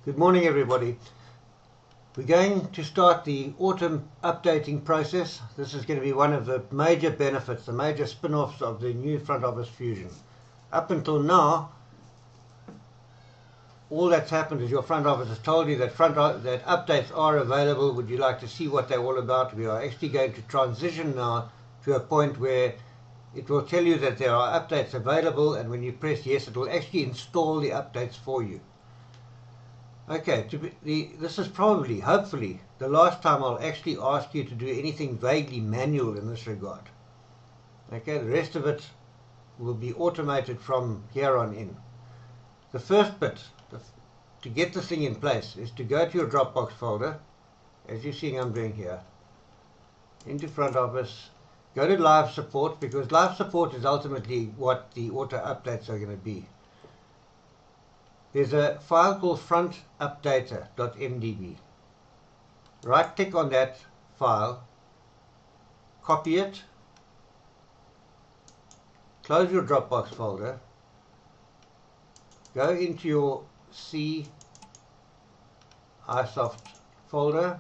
Good morning, everybody. We're going to start the autumn updating process. This is going to be one of the major benefits, the major spin-offs of the new front office Fusion. Up until now, all that's happened is your front office has told you that that updates are available. Would you like to see what they're all about? We are actually going to transition now to a point where it will tell you that there are updates available, and when you press yes, it will actually install the updates for you. Okay, this is probably, hopefully, the last time I'll actually ask you to do anything vaguely manual in this regard. Okay, the rest of it will be automated from here on in. The first bit to get this thing in place is to go to your Dropbox folder, as you're seeing I'm doing here, into front office, go to live support, because live support is ultimately what the auto updates are going to be. There's a file called FrontOFFICE.mdb. Right click on that file, copy it, close your Dropbox folder, go into your C iSoft folder,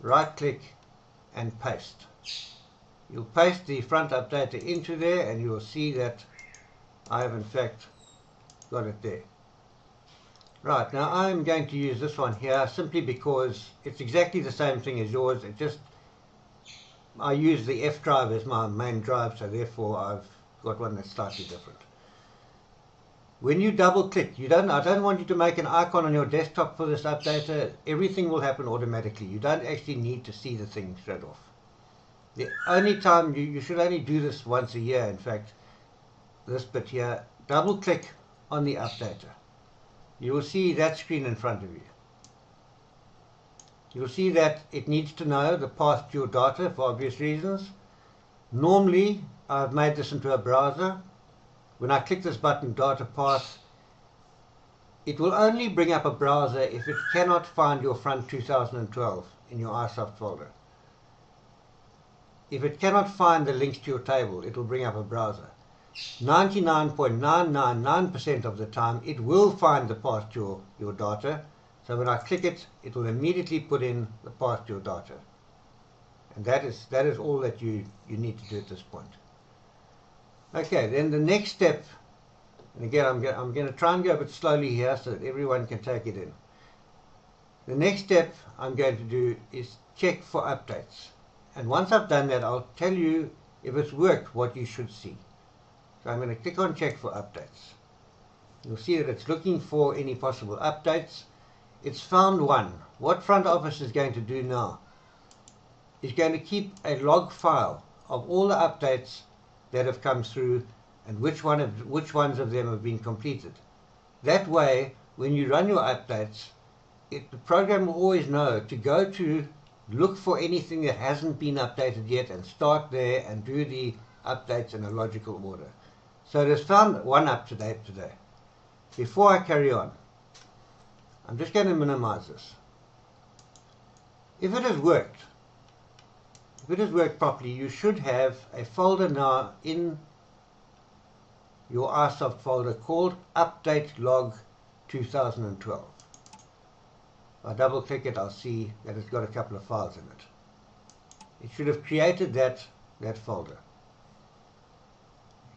right click and paste. You'll paste the FrontOFFICE into there and you'll see that I have in fact got it there. Right, now I'm going to use this one here simply because it's exactly the same thing as yours. I use the F drive as my main drive, so therefore I've got one that's slightly different. When you double click, I don't want you to make an icon on your desktop for this updater. Everything will happen automatically. You don't actually need to see the thing straight off. The only time you should only do this once a year, in fact, this bit here, double click on the updater. You will see that screen in front of you. You'll see that it needs to know the path to your data for obvious reasons. Normally, I've made this into a browser. When I click this button, data path, it will only bring up a browser if it cannot find your front 2012 in your iSoft folder. If it cannot find the links to your table, it will bring up a browser. 99.999% of the time it will find the path to your data, so when I click it, it will immediately put in the path to your data, and that is all that you need to do at this point. Okay, then the next step, and again I'm going to try and go a bit slowly here so that everyone can take it in. The next step I'm going to do is check for updates, and once I've done that, I'll tell you if it's worked what you should see. So I'm going to click on check for updates. You'll see that it's looking for any possible updates. It's found one. What front office is going to do now is going to keep a log file of all the updates that have come through and which ones of them have been completed. That way, when you run your updates, the program will always know to go to look for anything that hasn't been updated yet and start there and do the updates in a logical order. So it has found one up to date today. Before I carry on, I'm just going to minimize this. If it has worked properly, you should have a folder now in your iSoft folder called Update Log 2012. If I double click it, I'll see that it's got a couple of files in it. It should have created that folder.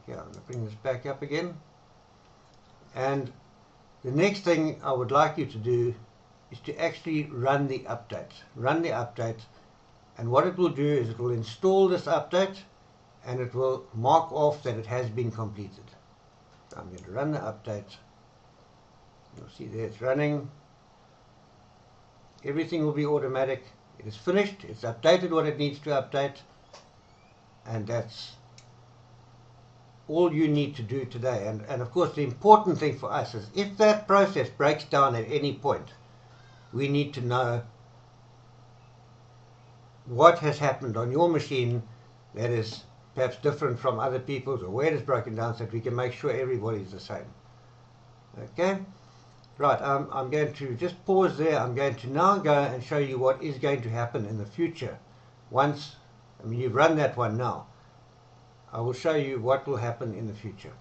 Okay, I'm going to bring this back up again. And the next thing I would like you to do is to actually run the update. Run the update, and what it will do is it will install this update and it will mark off that it has been completed. So I'm going to run the update. You'll see there it's running. Everything will be automatic. It is finished. It's updated what it needs to update, and that's all you need to do today. And of course the important thing for us is if that process breaks down at any point, we need to know what has happened on your machine that is perhaps different from other people's, or where it is broken down, so that we can make sure everybody's the same. Okay, right, I'm going to just pause there. I'm going to now go and show you what is going to happen in the future. You've run that one now. I will show you what will happen in the future.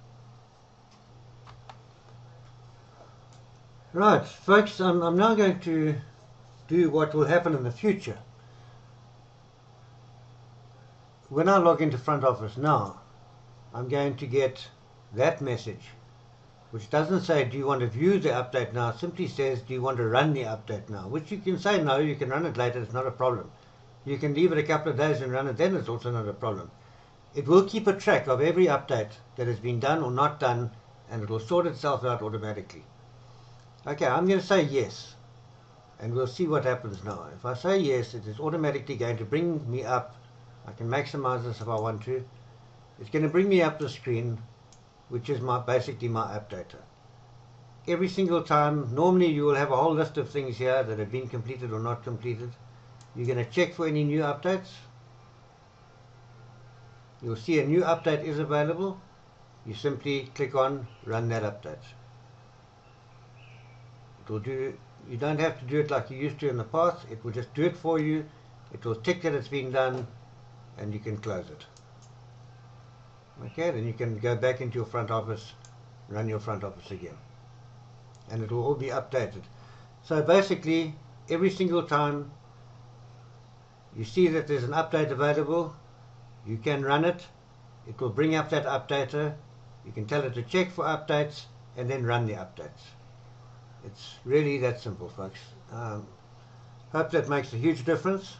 Right, folks, I'm now going to do what will happen in the future. When I log into Front Office now, I'm going to get that message, which doesn't say, do you want to view the update now? It simply says, do you want to run the update now? Which you can say no, you can run it later, it's not a problem. You can leave it a couple of days and run it then, it's also not a problem. It will keep a track of every update that has been done or not done, and it will sort itself out automatically. Okay, I'm going to say yes, and we'll see what happens now. If I say yes, it is automatically going to bring me up. I can maximize this if I want to. It's going to bring me up the screen, which is basically my updater. Every single time, normally you will have a whole list of things here that have been completed or not completed. You're going to check for any new updates. You'll see a new update is available. You simply click on run that update. It will do. You don't have to do it like you used to in the past. It will just do it for you. It will tick that it's been done, and you can close it. Okay, then you can go back into your front office, run your front office again, and it will all be updated. So basically, every single time you see that there's an update available, you can run it. It will bring up that updater. You can tell it to check for updates and then run the updates. It's really that simple, folks. Hope that makes a huge difference.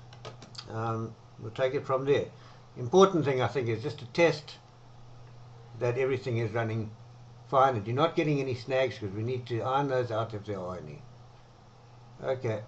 We'll take it from there. Important thing, I think, is just to test that everything is running fine and you're not getting any snags, because we need to iron those out if there are any. Okay.